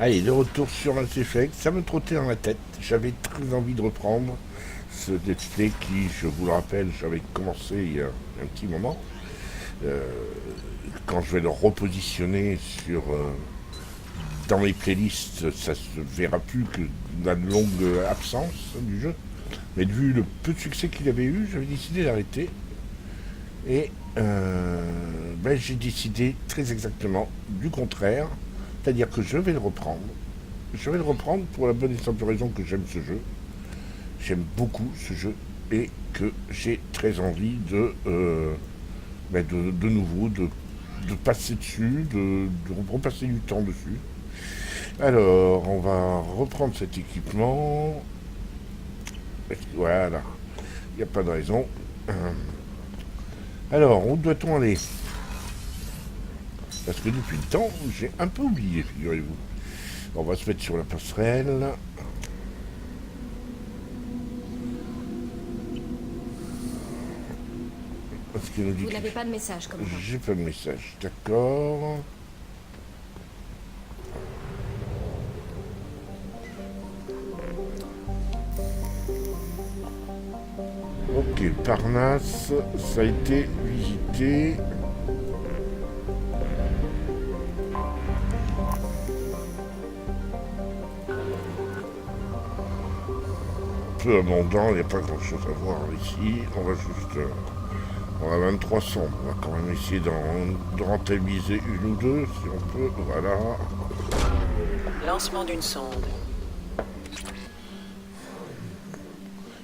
Allez, de retour sur Mass Effect, ça me trottait dans la tête. J'avais très envie de reprendre ce Let's Play qui, je vous le rappelle, j'avais commencé il y a un petit moment. Euh, Quand je vais le repositionner dans mes playlists, ça se verra plus que la longue absence du jeu. Mais vu le peu de succès qu'il avait eu, j'avais décidé d'arrêter. Et j'ai décidé très exactement du contraire. C'est-à-dire que je vais le reprendre. Je vais le reprendre pour la bonne et simple raison que j'aime ce jeu. J'aime beaucoup ce jeu et que j'ai très envie de nouveau, de passer dessus, de repasser du temps dessus. Alors, on va reprendre cet équipement. Voilà, il n'y a pas de raison. Alors, où doit-on aller? Parce que depuis le temps, j'ai un peu oublié, figurez-vous. On va se mettre sur la passerelle. Parce qu'il nous dit Vous que n'avez pas de message, commandant. j'ai pas de message. D'accord. Ok, Parnasse, ça a été visité. Peu abondant, il n'y a pas grand chose à voir ici. On va juste. On a 23 sombres. On va quand même essayer de rentabiliser une ou deux si on peut. Voilà. Lancement d'une sonde.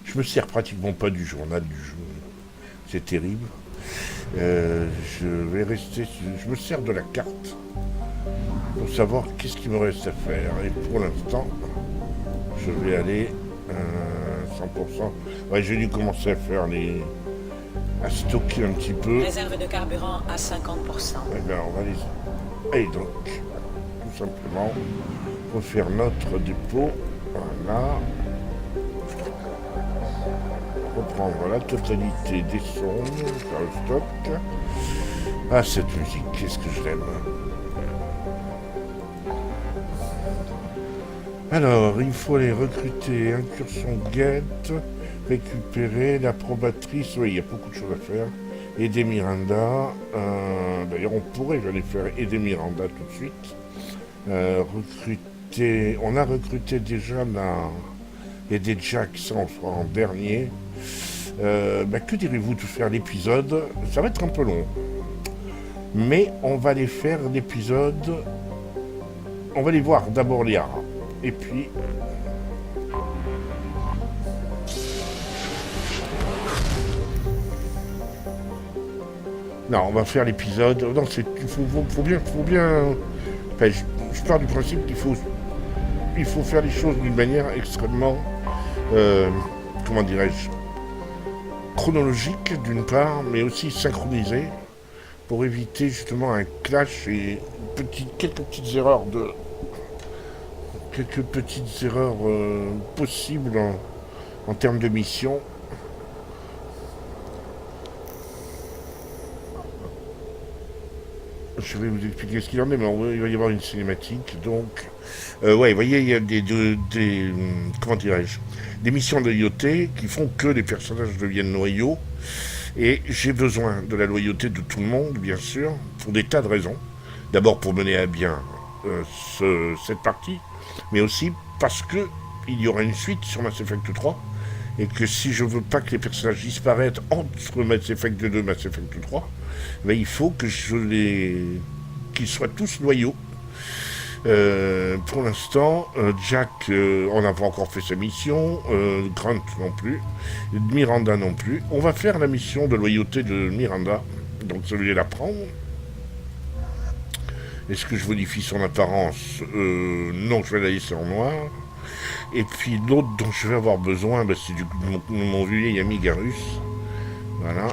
Je me sers pratiquement pas du journal du jeu. C'est terrible. Je vais rester. Je me sers de la carte pour savoir qu'est-ce qu'il me reste à faire. Et pour l'instant, je vais aller 100%. Ouais, j'ai dû commencer à stocker un petit peu. Réserve de carburant à 50%. Eh bien, on va les. Et donc, tout simplement, refaire notre dépôt. Voilà. Reprendre la totalité des sondes, faire le stock. Ah, cette musique, qu'est-ce que je l'aime. Alors, il faut aller recruter incursion guette, récupérer la probatrice. Oui, il y a beaucoup de choses à faire. Aider Miranda. D'ailleurs, on pourrait aller faire aider Miranda tout de suite. Recruter. On a recruté déjà aider Jack, ça on le fera en dernier. Que direz-vous de faire l'épisode? Ça va être un peu long. Mais on va les faire l'épisode. On va les voir d'abord les haras. Et puis. Non, on va faire l'épisode. Non, faut bien. Enfin, je pars du principe il faut faire les choses d'une manière extrêmement. Comment dirais-je? Chronologique d'une part, mais aussi synchronisée pour éviter justement un clash et quelques petites erreurs possibles en termes de mission. Je vais vous expliquer ce qu'il en est, mais il va y avoir une cinématique. Donc, ouais, vous voyez, il y a comment dirais-je, des missions de loyauté qui font que les personnages deviennent loyaux. Et j'ai besoin de la loyauté de tout le monde, bien sûr, pour des tas de raisons. D'abord pour mener à bien cette partie, mais aussi parce que il y aura une suite sur Mass Effect 3, et que si je veux pas que les personnages disparaissent entre Mass Effect 2 et Mass Effect 3, il faut que qu'ils soient tous loyaux. Pour l'instant, Jack, on n'a pas encore fait sa mission, Grant non plus, Miranda non plus. On va faire la mission de loyauté de Miranda, donc je vais la prendre. Est-ce que je modifie son apparence? Non, je vais la laisser en noir. Et puis l'autre dont je vais avoir besoin, c'est mon vieil ami Garus. Voilà.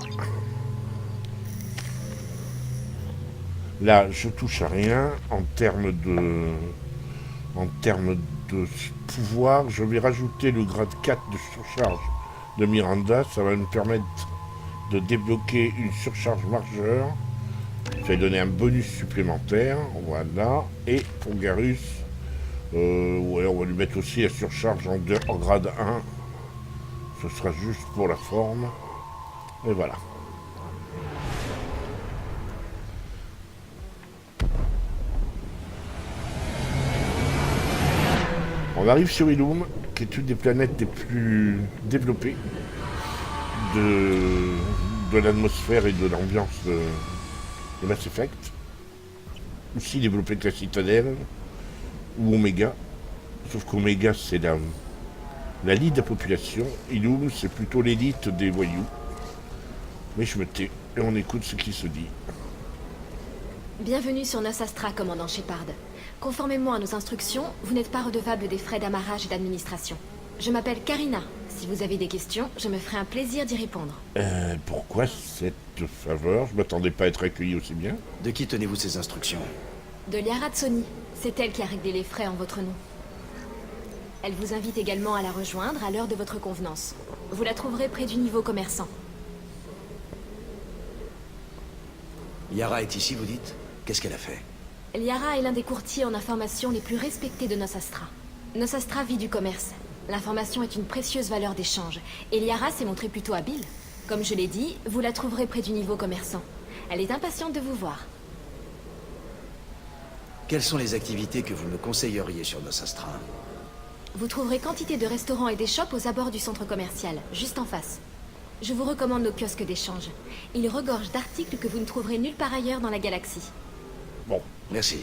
Là, je touche à rien en termes de pouvoir. Je vais rajouter le grade 4 de surcharge de Miranda. Ça va me permettre de débloquer une surcharge majeure. Ça va donner un bonus supplémentaire. Voilà. Et pour Garus, Ouais, on va lui mettre aussi la surcharge en grade 1. Ce sera juste pour la forme. Et voilà. On arrive sur Illum, qui est une des planètes les plus développées de l'atmosphère et de l'ambiance de Mass Effect. Aussi développée que la Citadelle ou Omega. Sauf qu'Omega, c'est la lead de la population. Illum, c'est plutôt l'élite des voyous. Mais je me tais et on écoute ce qui se dit. Bienvenue sur Nos Astra, commandant Shepard. Conformément à nos instructions, vous n'êtes pas redevable des frais d'amarrage et d'administration. Je m'appelle Karina. Si vous avez des questions, je me ferai un plaisir d'y répondre. Pourquoi cette faveur? Je m'attendais pas à être accueilli aussi bien. De qui tenez-vous ces instructions? De Liara Tsoni. C'est elle qui a réglé les frais en votre nom. Elle vous invite également à la rejoindre à l'heure de votre convenance. Vous la trouverez près du niveau commerçant. Yara est ici, vous dites? Qu'est-ce qu'elle a fait? Liara est l'un des courtiers en information les plus respectés de Nos Astra. Nos Astra vit du commerce. L'information est une précieuse valeur d'échange. Et Liara s'est montrée plutôt habile. Comme je l'ai dit, vous la trouverez près du niveau commerçant. Elle est impatiente de vous voir. Quelles sont les activités que vous me conseilleriez sur Nos Astra? Vous trouverez quantité de restaurants et des shops aux abords du centre commercial, juste en face. Je vous recommande nos kiosques d'échange. Ils regorgent d'articles que vous ne trouverez nulle part ailleurs dans la galaxie. Bon. Merci.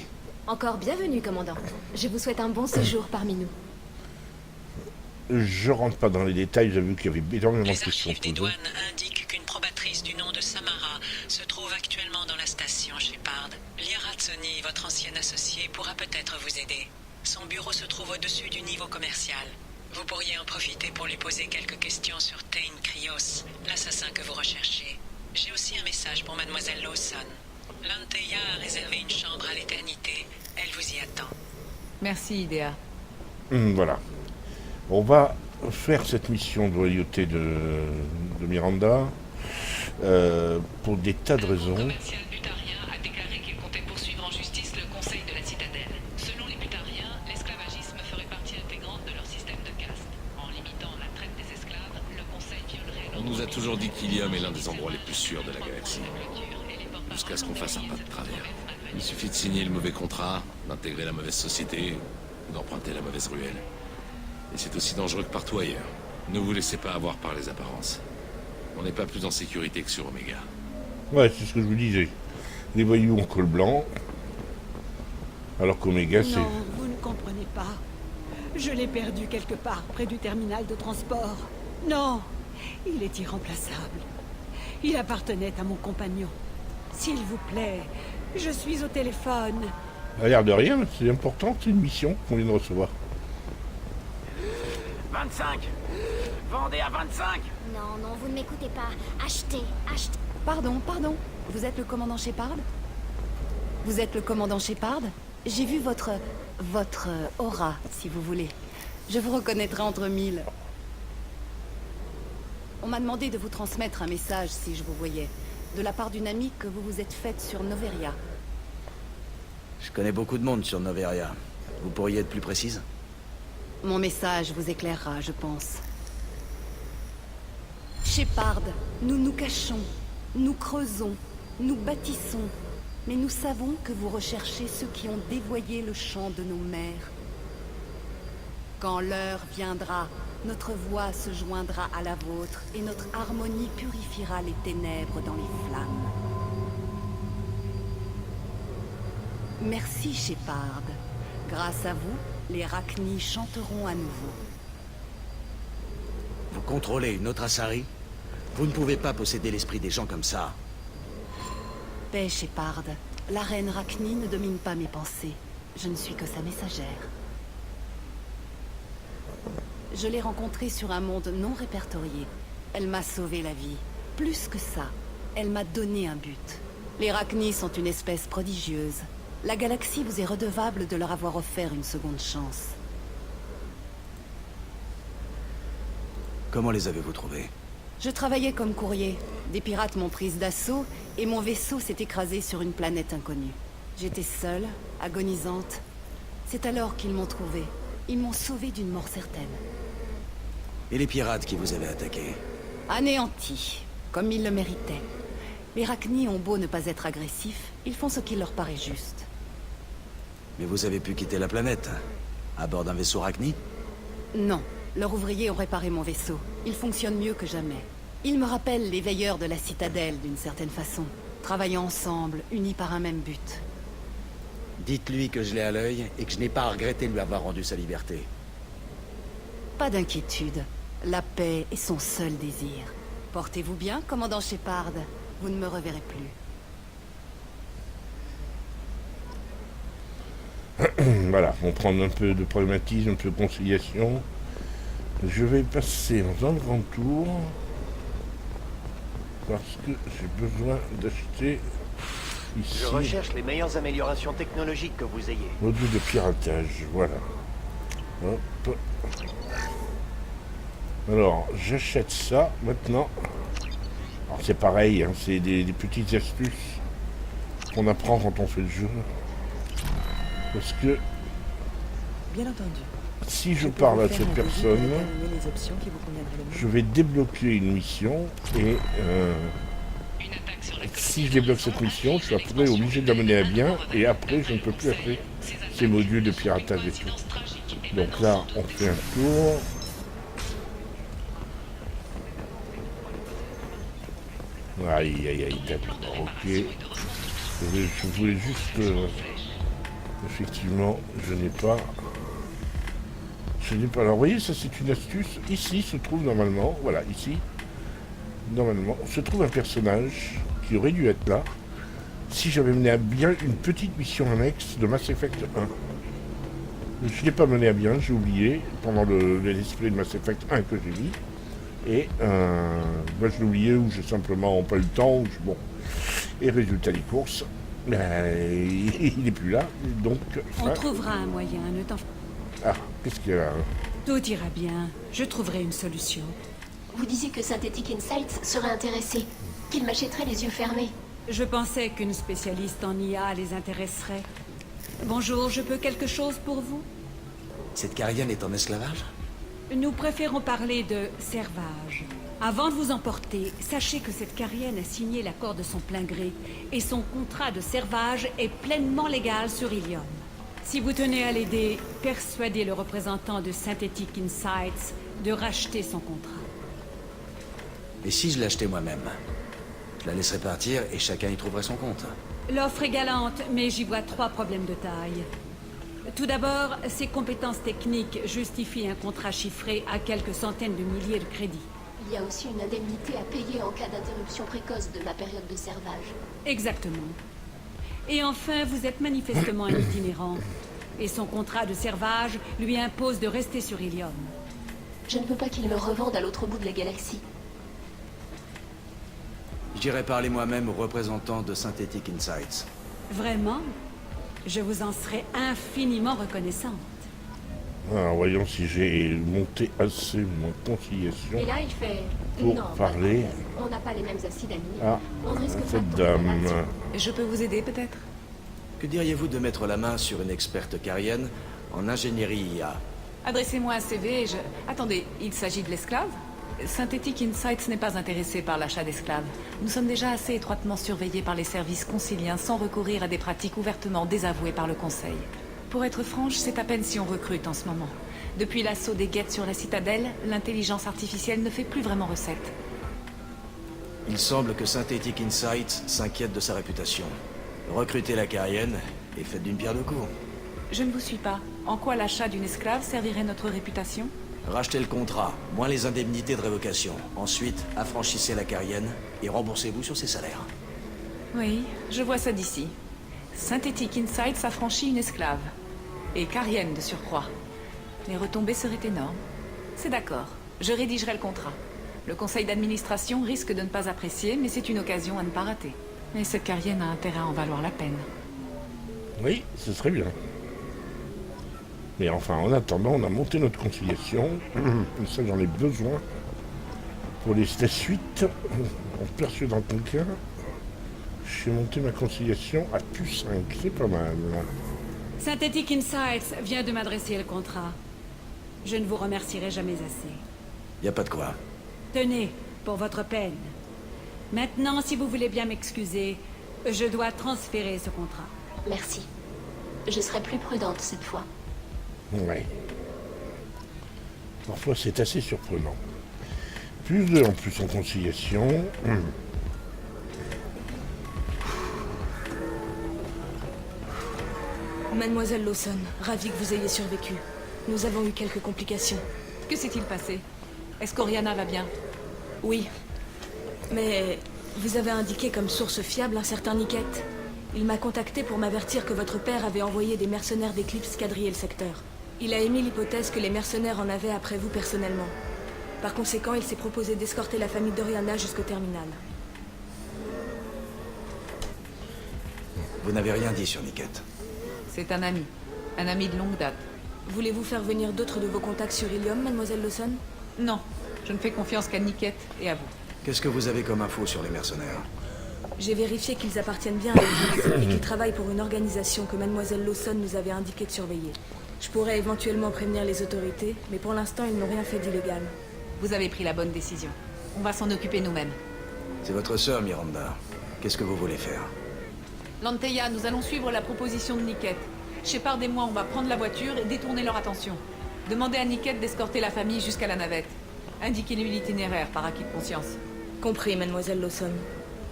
Encore bienvenue, commandant. Je vous souhaite un bon séjour parmi nous. Je rentre pas dans les détails, j'ai vu qu'il y avait énormément de Les questions archives des posées. douanes indiquent qu'une probatrice du nom de Samara se trouve actuellement dans la station Shepard. Liara Tsoni, votre ancienne associée, pourra peut-être vous aider. Son bureau se trouve au-dessus du niveau commercial. Vous pourriez en profiter pour lui poser quelques questions sur Tain Krios, l'assassin que vous recherchez. J'ai aussi un message pour Mademoiselle Lawson. Lanteia a réservé une chambre à l'éternité. Elle vous y attend. Merci, Idea. Voilà. On va faire cette mission de loyauté de Miranda pour des tas de raisons. Le commercial butarien a déclaré qu'il comptait poursuivre en justice le conseil de la citadelle. Selon les butariens, l'esclavagisme ferait partie intégrante de leur système de caste. En limitant la traite des esclaves, le conseil violerait On nous a toujours dit qu'Ilium est l'un des endroits les plus sûrs de la galaxie. Jusqu'à ce qu'on fasse un pas de travers. Il suffit de signer le mauvais contrat, d'intégrer la mauvaise société, ou d'emprunter la mauvaise ruelle. Et c'est aussi dangereux que partout ailleurs. Ne vous laissez pas avoir par les apparences. On n'est pas plus en sécurité que sur Omega. Ouais, c'est ce que je vous disais. Les voyous ont col blanc, alors qu'Omega, c'est... Non, vous ne comprenez pas. Je l'ai perdu quelque part près du terminal de transport. Non, il est irremplaçable. Il appartenait à mon compagnon. S'il vous plaît, je suis au téléphone. À l'air de rien, c'est important, c'est une mission qu'on vient de recevoir. 25. Vendez à 25. Non, non, vous ne m'écoutez pas. Achetez, achetez. Pardon. Vous êtes le commandant Shepard? Vous êtes le commandant Shepard? J'ai vu votre aura, si vous voulez. Je vous reconnaîtrai entre mille. On m'a demandé de vous transmettre un message si je vous voyais, de la part d'une amie que vous vous êtes faite sur Noveria. Je connais beaucoup de monde sur Noveria. Vous pourriez être plus précise? Mon message vous éclairera, je pense. Shepard, nous nous cachons, nous creusons, nous bâtissons, mais nous savons que vous recherchez ceux qui ont dévoyé le champ de nos mères. Quand l'heure viendra, notre voix se joindra à la vôtre et notre harmonie purifiera les ténèbres dans les flammes. Merci, Shepard. Grâce à vous, les Rachni chanteront à nouveau. Vous contrôlez une autre Asari? Vous ne pouvez pas posséder l'esprit des gens comme ça. Paix, Shepard. La reine Rachni ne domine pas mes pensées. Je ne suis que sa messagère. Je l'ai rencontrée sur un monde non répertorié. Elle m'a sauvé la vie. Plus que ça, elle m'a donné un but. Les Rachni sont une espèce prodigieuse. La galaxie vous est redevable de leur avoir offert une seconde chance. Comment les avez-vous trouvés? Je travaillais comme courrier. Des pirates m'ont prise d'assaut et mon vaisseau s'est écrasé sur une planète inconnue. J'étais seule, agonisante. C'est alors qu'ils m'ont trouvé. Ils m'ont sauvé d'une mort certaine. Et les pirates qui vous avaient attaqué? Anéantis, comme ils le méritaient. Les Rachni ont beau ne pas être agressifs, ils font ce qu'il leur paraît juste. Mais vous avez pu quitter la planète, à bord d'un vaisseau Rachni? Non, leurs ouvriers ont réparé mon vaisseau. Il fonctionne mieux que jamais. Ils me rappellent les veilleurs de la citadelle d'une certaine façon, travaillant ensemble, unis par un même but. Dites-lui que je l'ai à l'œil et que je n'ai pas à regretter de lui avoir rendu sa liberté. Pas d'inquiétude. La paix est son seul désir. Portez-vous bien, commandant Shepard. Vous ne me reverrez plus. Voilà, on prend un peu de pragmatisme, un peu de conciliation. Je vais passer dans un grand tour. Parce que j'ai besoin d'acheter ici... Je recherche les meilleures améliorations technologiques que vous ayez. Module de piratage, voilà. Hop. Alors, j'achète ça maintenant. Alors c'est pareil, hein, c'est des petites astuces qu'on apprend quand on fait le jeu. Parce que Bien entendu. si je parle à cette personne, Les options qui vous conviendraient le mieux. je vais débloquer une mission et si je débloque cette mission, je suis après obligé de la mener à bien et après je ne peux plus acheter ces modules de piratage et tout. Donc là, on fait un tour. Aïe aïe aïe, d'accord, ok. Je voulais juste... effectivement, je n'ai pas... Alors vous voyez, ça c'est une astuce. Ici se trouve normalement, voilà, ici, normalement, se trouve un personnage qui aurait dû être là si j'avais mené à bien une petite mission annexe de Mass Effect 1. Je ne l'ai pas mené à bien, j'ai oublié, pendant le let's play de Mass Effect 1 que j'ai mis. Et moi je l'ai oublié ou j'ai simplement pas eu le temps. Bon. Et résultat des courses, il n'est plus là. Donc, On trouvera un moyen, ne t'en... Ah, qu'est-ce qu'il y a là? Tout ira bien. Je trouverai une solution. Vous disiez que Synthetic Insights serait intéressé, qu'il m'achèterait les yeux fermés. Je pensais qu'une spécialiste en IA les intéresserait. Bonjour, je peux quelque chose pour vous? Cette Carienne est en esclavage? Nous préférons parler de servage. Avant de vous emporter, sachez que cette Carienne a signé l'accord de son plein gré, et son contrat de servage est pleinement légal sur Ilium. Si vous tenez à l'aider, persuadez le représentant de Synthetic Insights de racheter son contrat. Et si je l'achetais moi-même? Je la laisserais partir et chacun y trouverait son compte. L'offre est galante, mais j'y vois 3 problèmes de taille. Tout d'abord, ses compétences techniques justifient un contrat chiffré à quelques centaines de milliers de crédits. Il y a aussi une indemnité à payer en cas d'interruption précoce de ma période de servage. Exactement. Et enfin, vous êtes manifestement un itinérant. Et son contrat de servage lui impose de rester sur Ilium. Je ne veux pas qu'il me revende à l'autre bout de la galaxie. J'irai parler moi-même au représentant de Synthetic Insights. Vraiment? Je vous en serais infiniment reconnaissante. Alors voyons si j'ai monté assez mon conciliation Et là, il fait... pour non, parler on n'a pas les mêmes acides aminés. à On risque pas cette de dame. contamination. Je peux vous aider, peut-être? Que diriez-vous de mettre la main sur une experte carienne en ingénierie IA? Adressez-moi un CV et je... Attendez, il s'agit de l'esclave? Synthetic Insights n'est pas intéressé par l'achat d'esclaves. Nous sommes déjà assez étroitement surveillés par les services conciliens sans recourir à des pratiques ouvertement désavouées par le Conseil. Pour être franche, c'est à peine si on recrute en ce moment. Depuis l'assaut des guettes sur la citadelle, l'intelligence artificielle ne fait plus vraiment recette. Il semble que Synthetic Insights s'inquiète de sa réputation. Recrutez la carienne et faites d'une pierre deux coups. Je ne vous suis pas. En quoi l'achat d'une esclave servirait notre réputation? Rachetez le contrat, moins les indemnités de révocation. Ensuite, affranchissez la carienne et remboursez-vous sur ses salaires. Oui, je vois ça d'ici. Synthetic Insights affranchit une esclave. Et Carienne de surcroît. Les retombées seraient énormes. C'est d'accord, je rédigerai le contrat. Le conseil d'administration risque de ne pas apprécier, mais c'est une occasion à ne pas rater. Mais cette Carienne a intérêt à en valoir la peine. Oui, ce serait bien. Mais enfin, en attendant, on a monté notre conciliation. Comme ça, j'en ai besoin pour les suites. En persuadant quelqu'un, j'ai monté ma conciliation à +5. C'est pas mal. Synthetic Insights vient de m'adresser le contrat. Je ne vous remercierai jamais assez. Y a pas de quoi. Tenez, pour votre peine. Maintenant, si vous voulez bien m'excuser, je dois transférer ce contrat. Merci. Je serai plus prudente cette fois. Ouais. Parfois, c'est assez surprenant. Plus 2 en plus en conciliation. Mademoiselle Lawson, ravie que vous ayez survécu. Nous avons eu quelques complications. Que s'est-il passé? Est-ce qu'Oriana va bien? Oui. Mais vous avez indiqué comme source fiable un certain Niket. Il m'a contacté pour m'avertir que votre père avait envoyé des mercenaires d'Eclipse quadriller le secteur. Il a émis l'hypothèse que les mercenaires en avaient après vous personnellement. Par conséquent, il s'est proposé d'escorter la famille d'Oriana jusqu'au terminal. Vous n'avez rien dit sur Niket. C'est un ami de longue date. Voulez-vous faire venir d'autres de vos contacts sur Ilium, mademoiselle Lawson? Non, je ne fais confiance qu'à Niket et à vous. Qu'est-ce que vous avez comme info sur les mercenaires? J'ai vérifié qu'ils appartiennent bien à l'Église et qu'ils travaillent pour une organisation que mademoiselle Lawson nous avait indiqué de surveiller. Je pourrais éventuellement prévenir les autorités, mais pour l'instant, ils n'ont rien fait d'illégal. Vous avez pris la bonne décision. On va s'en occuper nous-mêmes. C'est votre sœur, Miranda. Qu'est-ce que vous voulez faire? Lanteya, nous allons suivre la proposition de Niket. Shepard et moi, on va prendre la voiture et détourner leur attention. Demandez à Niket d'escorter la famille jusqu'à la navette. Indiquez-lui l'itinéraire par acquis de conscience. Compris, mademoiselle Lawson.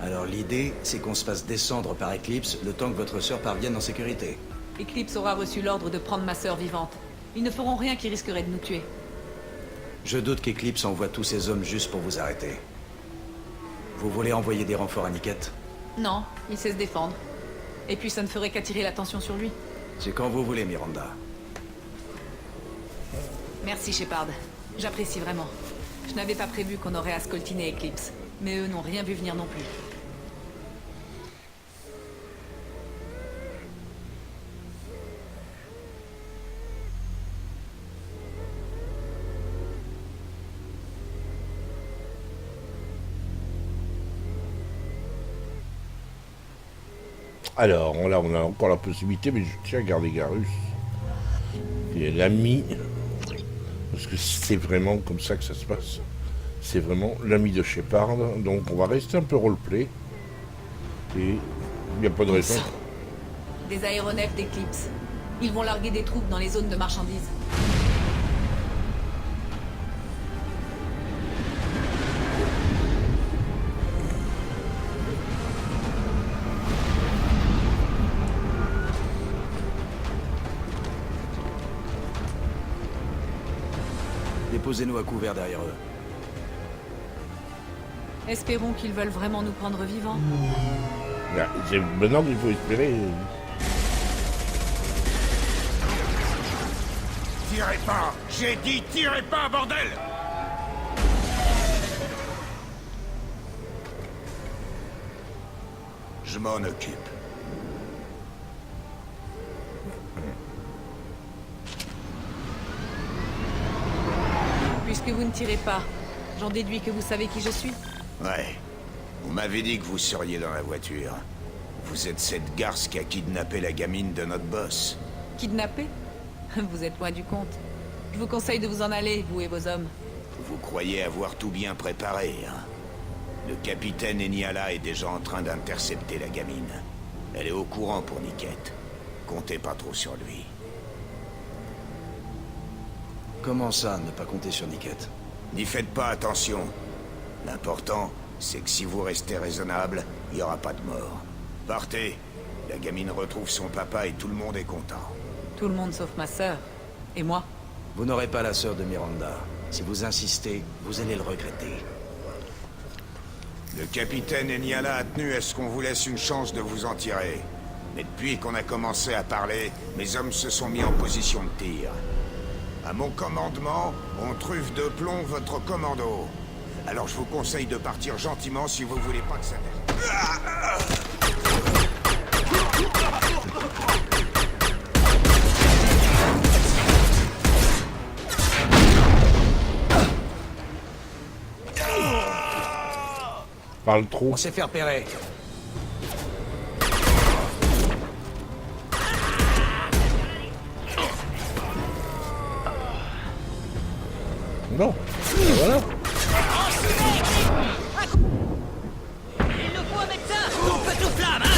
Alors l'idée, c'est qu'on se fasse descendre par Eclipse le temps que votre sœur parvienne en sécurité. Eclipse aura reçu l'ordre de prendre ma sœur vivante. Ils ne feront rien qui risquerait de nous tuer. Je doute qu'Eclipse envoie tous ses hommes juste pour vous arrêter. Vous voulez envoyer des renforts à Niket? Non, il sait se défendre. Et puis ça ne ferait qu'attirer l'attention sur lui. C'est quand vous voulez, Miranda. Merci, Shepard. J'apprécie vraiment. Je n'avais pas prévu qu'on aurait à scoltiner Eclipse. Mais eux n'ont rien vu venir non plus. Alors, là, on a encore la possibilité, mais je tiens à garder Garrus. Qui est l'ami. Parce que c'est vraiment comme ça que ça se passe. C'est vraiment l'ami de Shepard. Donc, on va rester un peu roleplay. Et il n'y a pas de raison. Des aéronefs d'Eclipse. Ils vont larguer des troupes dans les zones de marchandises. Déposez-nous à couvert derrière eux. Espérons qu'ils veulent vraiment nous prendre vivants. C'est maintenant qu'il faut espérer. Tirez pas! J'ai dit tirez pas, bordel! Je m'en occupe. Puisque vous ne tirez pas, j'en déduis que vous savez qui je suis. Ouais. Vous m'avez dit que vous seriez dans la voiture. Vous êtes cette garce qui a kidnappé la gamine de notre boss. Kidnappé? Vous êtes loin du compte. Je vous conseille de vous en aller, vous et vos hommes. Vous croyez avoir tout bien préparé, hein? Le capitaine Eniala est déjà en train d'intercepter la gamine. Elle est au courant pour Niket. Comptez pas trop sur lui. Comment ça, ne pas compter sur Niket? N'y faites pas attention. L'important, c'est que si vous restez raisonnable, il n'y aura pas de mort. Partez. La gamine retrouve son papa et tout le monde est content. Tout le monde sauf ma sœur. Et moi? Vous n'aurez pas la sœur de Miranda. Si vous insistez, vous allez le regretter. Le capitaine Eniala a tenu à ce qu'on vous laisse une chance de vous en tirer. Mais depuis qu'on a commencé à parler, mes hommes se sont mis en position de tir. À mon commandement, on truffe de plomb votre commando. Alors je vous conseille de partir gentiment si vous voulez pas que ça... Parle trop. On s'est fait repérer. Bon, voilà. Il nous faut un médecin. Coupe tout flamme, hein.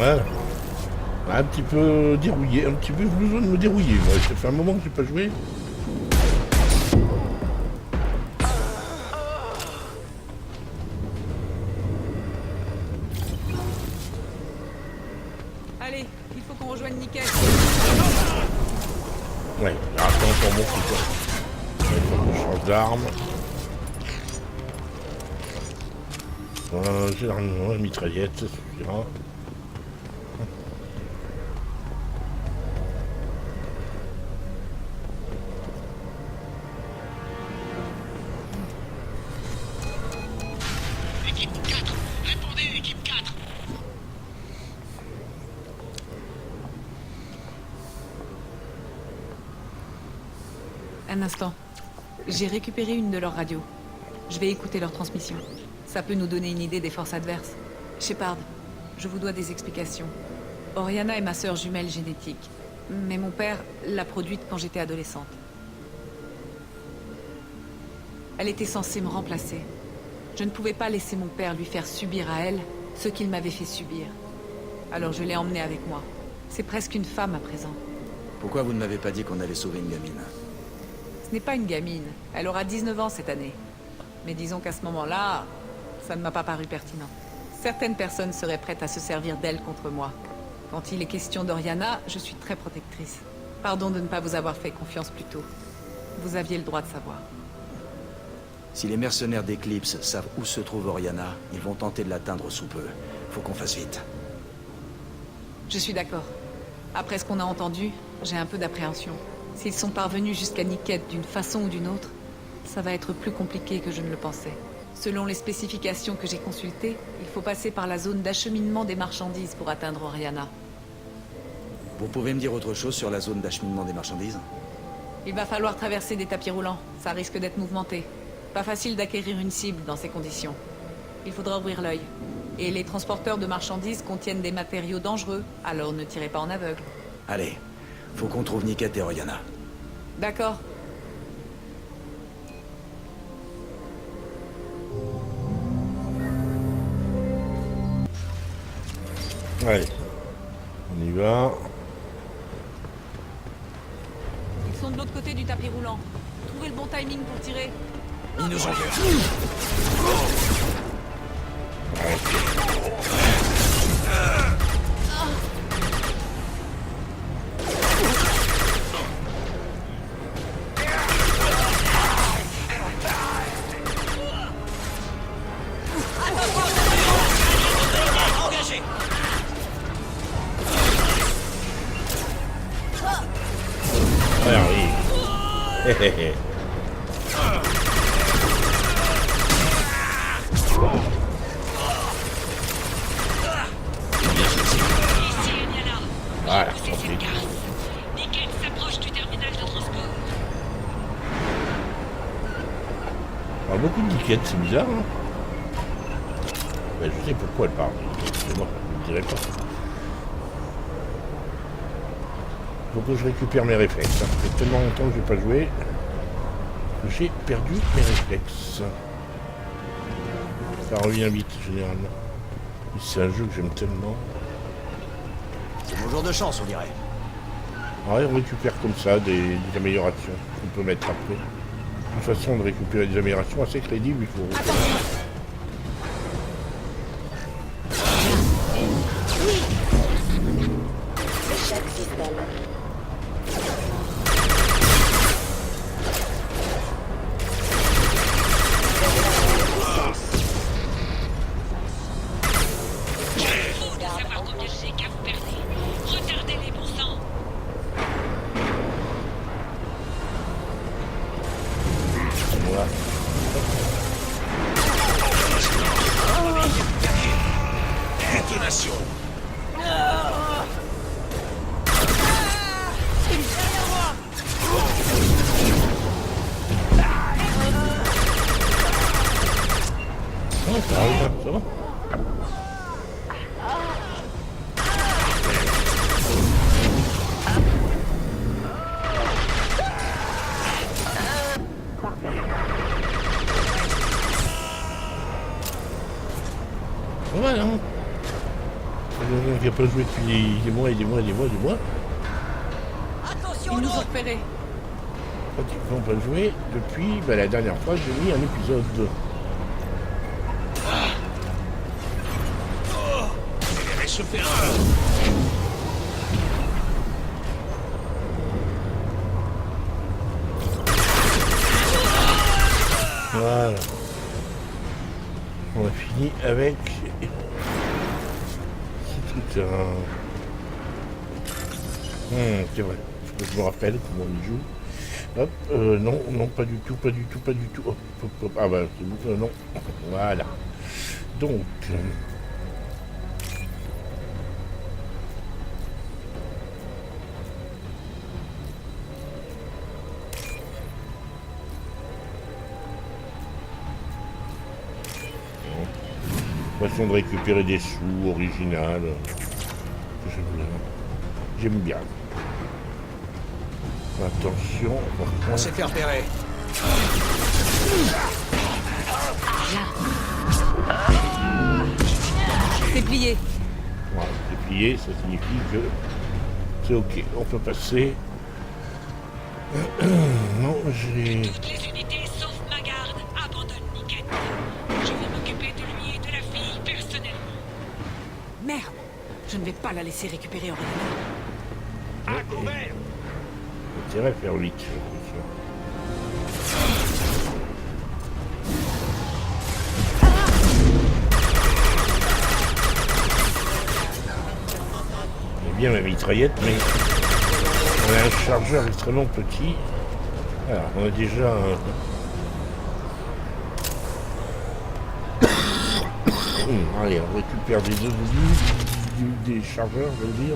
Ouais. Un petit peu dérouillé, un petit peu besoin de me dérouiller. Moi, ça fait un moment que j'ai pas joué. Allez, il faut qu'on rejoigne Nickel. Ouais, attends pour mon coup. Il faut que je change d'arme. Généralement, la mitraillette, ça suffira. Équipe 4, répondez, équipe 4. Un instant. J'ai récupéré une de leurs radios. Je vais écouter leur transmission. Ça peut nous donner une idée des forces adverses. Shepard, je vous dois des explications. Oriana est ma sœur jumelle génétique. Mais mon père l'a produite quand j'étais adolescente. Elle était censée me remplacer. Je ne pouvais pas laisser mon père lui faire subir à elle ce qu'il m'avait fait subir. Alors je l'ai emmenée avec moi. C'est presque une femme à présent. Pourquoi vous ne m'avez pas dit qu'on allait sauver une gamine? Ce n'est pas une gamine. Elle aura 19 ans cette année. Mais disons qu'à ce moment-là, ça ne m'a pas paru pertinent. Certaines personnes seraient prêtes à se servir d'elle contre moi. Quand il est question d'Oriana, je suis très protectrice. Pardon de ne pas vous avoir fait confiance plus tôt. Vous aviez le droit de savoir. Si les mercenaires d'Eclipse savent où se trouve Oriana, ils vont tenter de l'atteindre sous peu. Faut qu'on fasse vite. Je suis d'accord. Après ce qu'on a entendu, j'ai un peu d'appréhension. S'ils sont parvenus jusqu'à Niket d'une façon ou d'une autre, ça va être plus compliqué que je ne le pensais. Selon les spécifications que j'ai consultées, il faut passer par la zone d'acheminement des marchandises pour atteindre Oriana. Vous pouvez me dire autre chose sur la zone d'acheminement des marchandises? Il va falloir traverser des tapis roulants. Ça risque d'être mouvementé. Pas facile d'acquérir une cible dans ces conditions. Il faudra ouvrir l'œil. Et les transporteurs de marchandises contiennent des matériaux dangereux, alors ne tirez pas en aveugle. Allez, faut qu'on trouve Niket et Oriana. D'accord. Allez, on y va. Ils sont de l'autre côté du tapis roulant. Trouvez le bon timing pour tirer. Ils nous ont vu. Voilà, Niket s'approche du terminal de transport. parle beaucoup de Niket, c'est bizarre, hein. Ben, je sais pourquoi elle parle. C'est moi, je ne dirai pas. Faut que je récupère mes réflexes. Ça fait tellement longtemps que j'ai pas joué que j'ai perdu mes réflexes. Ça revient vite, généralement. C'est un jeu que j'aime tellement. C'est mon jour de chance, on dirait. Ouais, on récupère comme ça des améliorations qu'on peut mettre après. Une façon de récupérer des améliorations assez crédible, il faut... pas joué depuis des mois et des mois et des mois et des mois. Ils nous ont repérés. Pratiquement pas joué depuis la dernière fois que j'ai mis un épisode. Voilà. On a fini avec ce truc. C'est vrai. Faut que je me rappelle comment on y joue. Hop, non, non, pas du tout, pas du tout, pas du tout. Hop, hop, hop. Ah bah c'est bon, non. Voilà. Donc. Façon de récupérer des sous originales. J'aime bien. Attention. On s'est fait repérer. C'est plié. Voilà, c'est plié, ça signifie que c'est ok, on peut passer. Non, j'ai... Toutes les unités sauf ma garde abandonnent Niket. Je vais m'occuper de lui et de la fille personnellement. Merde. Je ne vais pas la laisser récupérer en rien. À couvert. Intérêt à faire vite, j'ai l'impression. J'ai bien ma mitraillette, mais on a un chargeur extrêmement petit. Alors, on a déjà allez, on récupère des deux des chargeurs, je veux dire.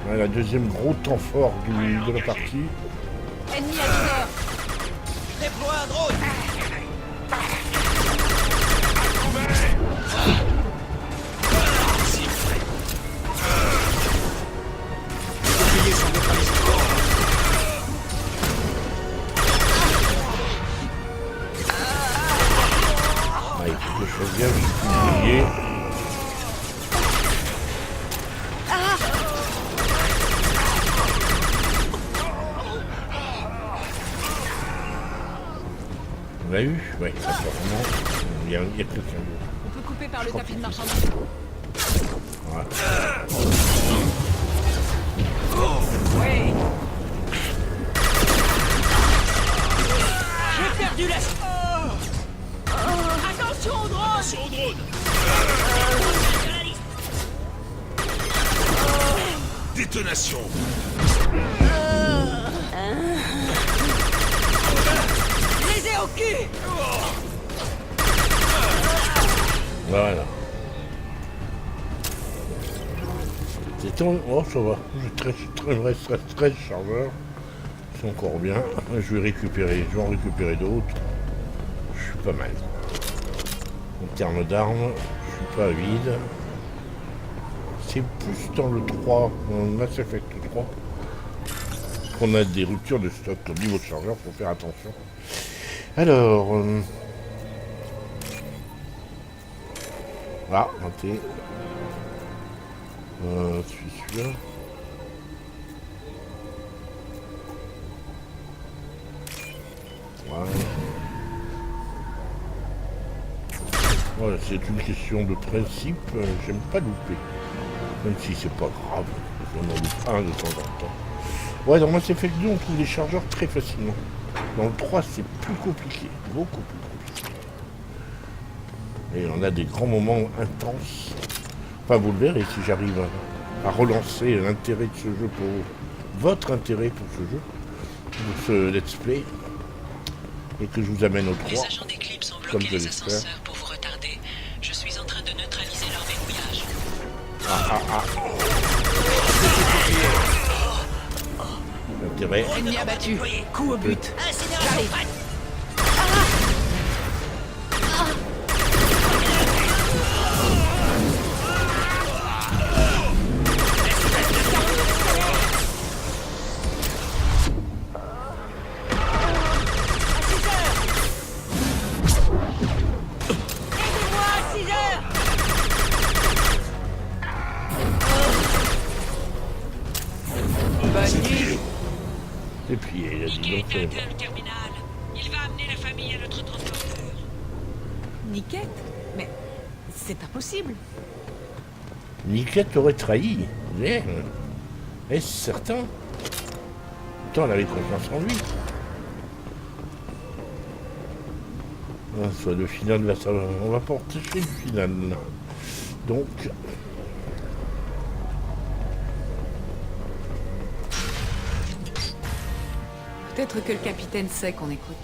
Voilà, deuxième gros temps fort de la partie. Ennemi à terre. Déploie un drone. Ah, il faut que je fasse bien, je suis oublié. On l'a eu? Oui, apparemment. Il y a quelqu'un d'autre. On peut couper par le tapis de marchandises. Voilà. Oui. J'ai perdu la... Attention au drone! Attention au drone! Détonation! Les ai au cul! Voilà. C'est ton... Oh, ça va. Il me reste 13 chargeurs. C'est encore bien. Je vais récupérer. Je vais en récupérer d'autres. Je suis pas mal. En termes d'armes, je suis pas vide. C'est plus dans le 3, dans le Mass Effect 3, qu'on a des ruptures de stock au niveau de chargeur, faut faire attention. Alors... Ah, raté. Celui-là. Voilà. Voilà, c'est une question de principe, j'aime pas louper. Même si c'est pas grave, on en loupe un de temps en temps. Ouais, dans Mass Effect 2, on trouve les chargeurs très facilement. Dans le 3, c'est plus compliqué, beaucoup plus compliqué. Et on a des grands moments intenses. Enfin, vous le verrez si j'arrive à relancer l'intérêt de ce jeu pour votre intérêt pour ce jeu, pour ce let's play, et que je vous amène au 3, Les agents d'Eclipse ont comme bloqué je les l'espère. ascenseurs pour vous retarder. Je suis en train de neutraliser leur verrouillage. Intérêt. Ennemi abattu. Coup au but. J'arrive. Aidez-moi à 6 heures! Bonne nuit. Et puis il a dit Niket donc. a atteint le terminal. Il va amener la famille à notre transporteur. Niket? Mais c'est impossible. Niket aurait trahi. Mais, est-ce certain? Pourtant, elle avait confiance en lui. Ah, soit le final va ça. On va porter chez le final. Donc. Peut-être que le capitaine sait qu'on écoute.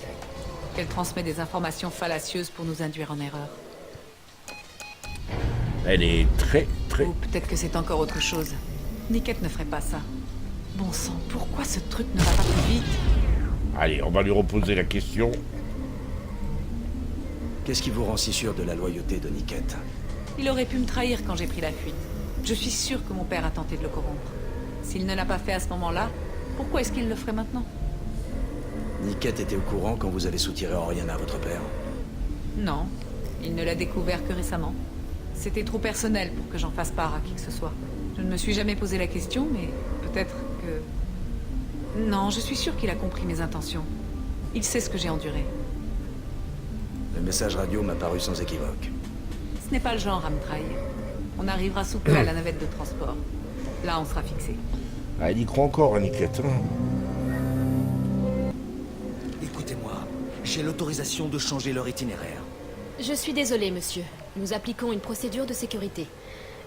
Qu'elle transmet des informations fallacieuses pour nous induire en erreur. Elle est très. Ou peut-être que c'est encore autre chose. Niket ne ferait pas ça. Bon sang, pourquoi ce truc ne va pas plus vite? Allez, on va lui reposer la question. Qu'est-ce qui vous rend si sûr de la loyauté de Niket? Il aurait pu me trahir quand j'ai pris la fuite. Je suis sûre que mon père a tenté de le corrompre. S'il ne l'a pas fait à ce moment-là, pourquoi est-ce qu'il le ferait maintenant? Niket était au courant quand vous avez soutiré Oriana, votre père? Non, il ne l'a découvert que récemment. C'était trop personnel pour que j'en fasse part à qui que ce soit. Je ne me suis jamais posé la question, mais peut-être que... Non, je suis sûre qu'il a compris mes intentions. Il sait ce que j'ai enduré. Le message radio m'a paru sans équivoque. Ce n'est pas le genre à me trahir. On arrivera sous peu à la navette de transport. Là, on sera fixé. Ah, elle y croit encore, Niket. Écoutez-moi, j'ai l'autorisation de changer leur itinéraire. Je suis désolé, monsieur. Nous appliquons une procédure de sécurité.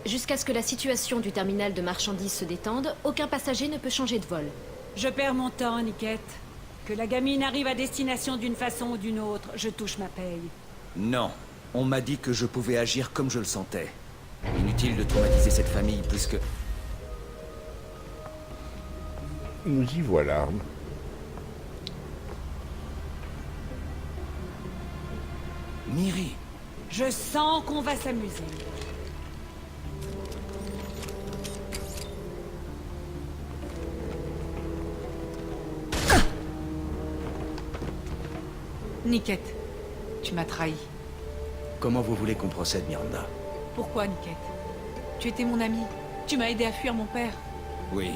Jusqu'à ce que la situation du terminal de marchandises se détende, aucun passager ne peut changer de vol. Je perds mon temps, Niket. Que la gamine arrive à destination d'une façon ou d'une autre, je touche ma paye. Non. On m'a dit que je pouvais agir comme je le sentais. Inutile de traumatiser cette famille puisque... Nous y voilà. Miri. Je sens qu'on va s'amuser. Niket, tu m'as trahi. Comment vous voulez qu'on procède, Miranda? Pourquoi, Niket? Tu étais mon ami. Tu m'as aidé à fuir mon père. Oui,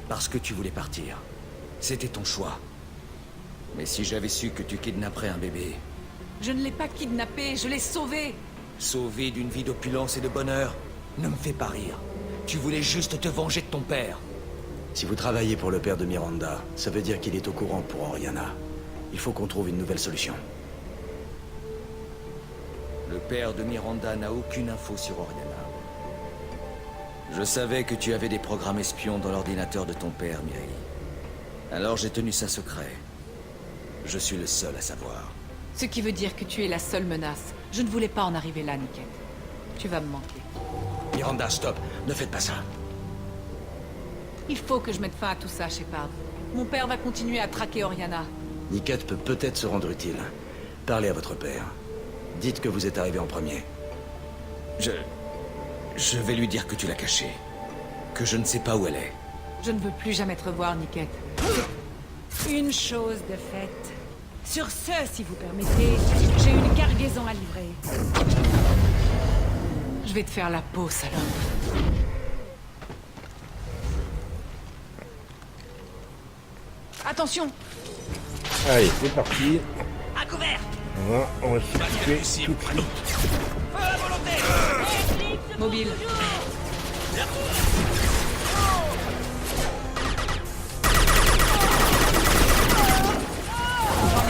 parce que tu voulais partir. C'était ton choix. Mais si j'avais su que tu kidnapperais un bébé... Je ne l'ai pas kidnappé, je l'ai sauvé. Sauvé d'une vie d'opulence et de bonheur, ne me fais pas rire. Tu voulais juste te venger de ton père. Si vous travaillez pour le père de Miranda, ça veut dire qu'il est au courant pour Oriana. Il faut qu'on trouve une nouvelle solution. Le père de Miranda n'a aucune info sur Oriana. Je savais que tu avais des programmes espions dans l'ordinateur de ton père, Miri. Alors j'ai tenu ça secret. Je suis le seul à savoir. Ce qui veut dire que tu es la seule menace. Je ne voulais pas en arriver là, Niket. Tu vas me manquer. Miranda, stop. Ne faites pas ça. Il faut que je mette fin à tout ça, Shepard. Mon père va continuer à traquer Oriana. Niket peut peut-être se rendre utile. Parlez à votre père. Dites que vous êtes arrivé en premier. Je vais lui dire que tu l'as cachée. Que je ne sais pas où elle est. Je ne veux plus jamais te revoir, Niket. Une chose de faite. Sur ce, si vous permettez, j'ai une cargaison à livrer. Je vais te faire la peau, salope. Attention! Allez, c'est parti. À couvert! On va s'occuper tout de suite. Feu à volonté! Mobile.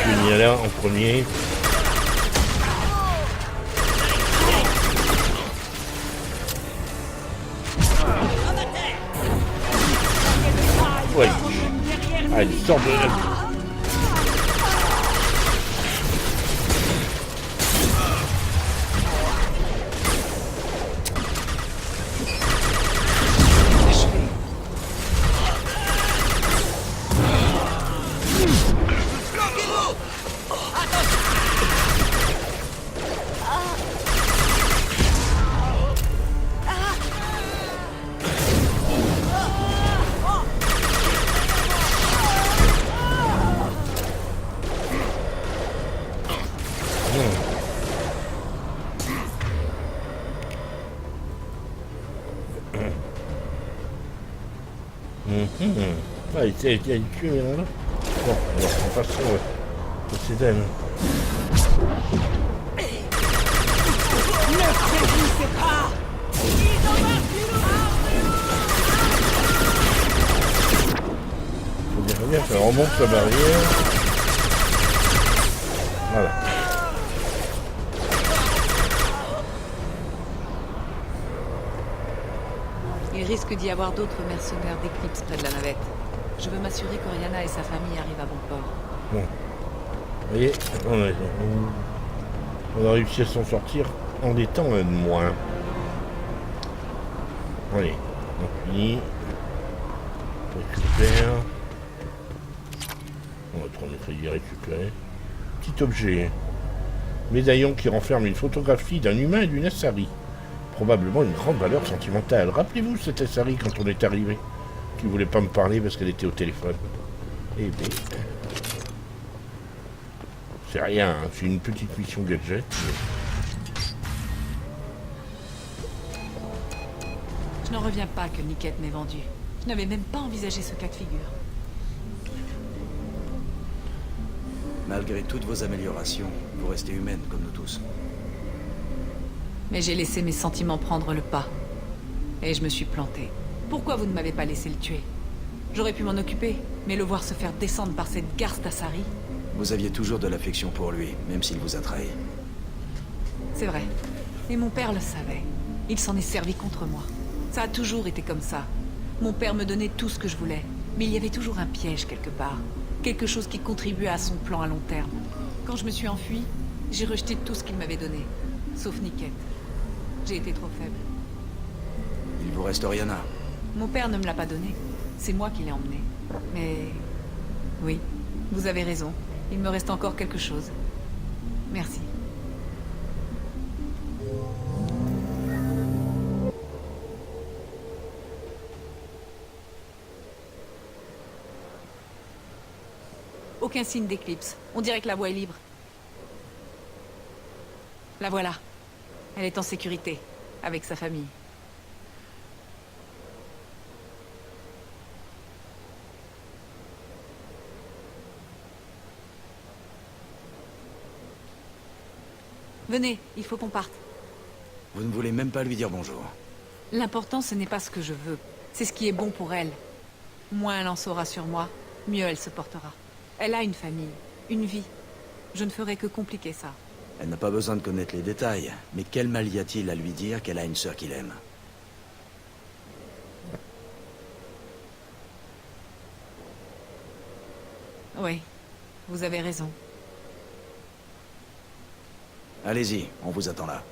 Je vais y aller en premier. Ouais. Allez, sors de là. Ah, il a tué, là. Bon, alors, on passe sur c'est elle. Ne faiblissez pas! Faut dire bien, ça remonte la barrière. Voilà. Il risque d'y avoir d'autres mercenaires d'Eclipse près de la navette. Je veux m'assurer qu'Oriana et sa famille arrivent à bon port. Bon. Vous voyez, on a réussi à s'en sortir en étant un de moins. Allez, on finit. On récupère. On va prendre le crédit récupérer. Petit objet. Médaillon qui renferme une photographie d'un humain et d'une Asari. Probablement une grande valeur sentimentale. Rappelez-vous cette Asari quand on est arrivé, qui voulait pas me parler parce qu'elle était au téléphone. Eh bien, c'est rien, hein. C'est une petite mission gadget. Je n'en reviens pas que Niket m'ait vendu. Je n'avais même pas envisagé ce cas de figure. Malgré toutes vos améliorations, vous restez humaine comme nous tous. Mais j'ai laissé mes sentiments prendre le pas. Et je me suis plantée. Pourquoi vous ne m'avez pas laissé le tuer? J'aurais pu m'en occuper, mais le voir se faire descendre par cette garce d'Asari... Vous aviez toujours de l'affection pour lui, même s'il vous a trahi. C'est vrai. Et mon père le savait. Il s'en est servi contre moi. Ça a toujours été comme ça. Mon père me donnait tout ce que je voulais. Mais il y avait toujours un piège quelque part. Quelque chose qui contribuait à son plan à long terme. Quand je me suis enfuie, j'ai rejeté tout ce qu'il m'avait donné. Sauf Niket. J'ai été trop faible. Il vous reste Oriana. Mon père ne me l'a pas donné. C'est moi qui l'ai emmené. Mais... oui, vous avez raison. Il me reste encore quelque chose. Merci. Aucun signe d'éclipse. On dirait que la voie est libre. La voilà. Elle est en sécurité, avec sa famille. Venez, il faut qu'on parte. Vous ne voulez même pas lui dire bonjour. L'important, ce n'est pas ce que je veux. C'est ce qui est bon pour elle. Moins elle en saura sur moi, mieux elle se portera. Elle a une famille, une vie. Je ne ferai que compliquer ça. Elle n'a pas besoin de connaître les détails, mais quel mal y a-t-il à lui dire qu'elle a une sœur qu'il aime? Oui, vous avez raison. Allez-y, on vous attend là.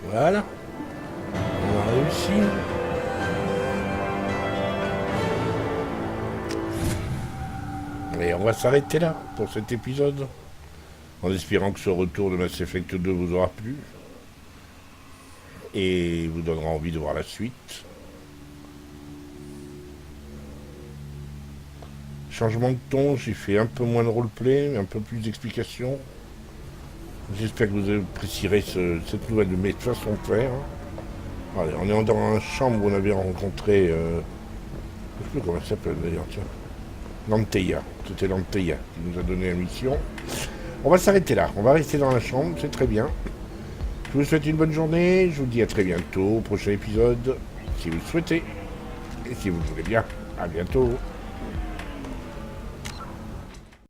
Voilà. On a réussi. Et on va s'arrêter là pour cet épisode. En espérant que ce retour de Mass Effect 2 vous aura plu. Et vous donnera envie de voir la suite. Changement de ton, j'ai fait un peu moins de roleplay, un peu plus d'explications. J'espère que vous apprécierez cette nouvelle de mes façons de faire. Allez, on est dans une chambre où on avait rencontré... je ne sais plus comment elle s'appelle d'ailleurs, tiens. Lanteia. C'était Lanteia qui nous a donné la mission. On va s'arrêter là. On va rester dans la chambre, c'est très bien. Je vous souhaite une bonne journée. Je vous dis à très bientôt au prochain épisode. Si vous le souhaitez. Et si vous le voulez bien. À bientôt.